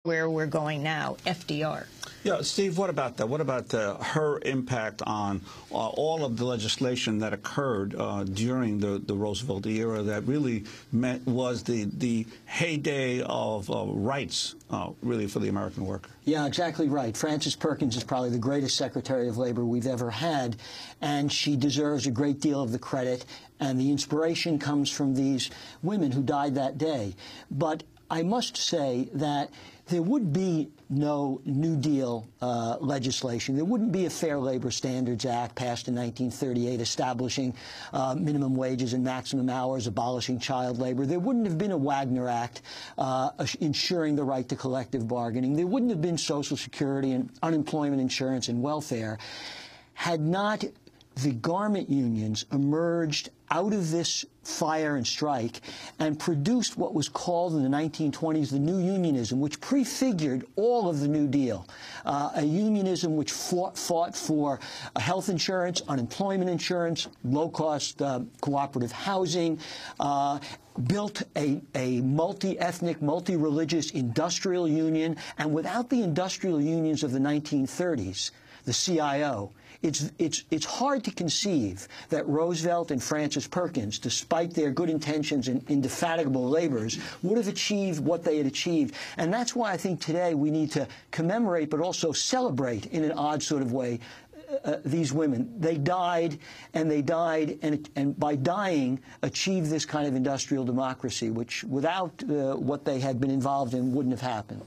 where we're going now, FDR. Yeah, Steve, what about that? What about her impact on all of the legislation that occurred during the Roosevelt era that really was the heyday of rights, really, for the American worker? Yeah, exactly right. Frances Perkins is probably the greatest Secretary of Labor we've ever had, and she deserves a great deal of the credit, and the inspiration comes from these women who died that day. But I must say that there would be no New Deal legislation. There wouldn't be a Fair Labor Standards Act passed in 1938 establishing minimum wages and maximum hours, abolishing child labor. There wouldn't have been a Wagner Act ensuring the right to collective bargaining. There wouldn't have been Social Security and unemployment insurance and welfare had not the garment unions emerged out of this fire and strike and produced what was called in the 1920s the new unionism, which prefigured all of the New Deal. A unionism which fought for health insurance, unemployment insurance, low-cost cooperative housing, built a multi-ethnic, multi-religious industrial union, and without the industrial unions of the 1930s, the CIO, it's hard to conceive that Roosevelt and Frances Perkins, despite their good intentions and indefatigable labors, would have achieved what they had achieved. And that's why I think today we need to commemorate but also celebrate in an odd sort of way these women. They died, and by dying, achieved this kind of industrial democracy, which without what they had been involved in wouldn't have happened.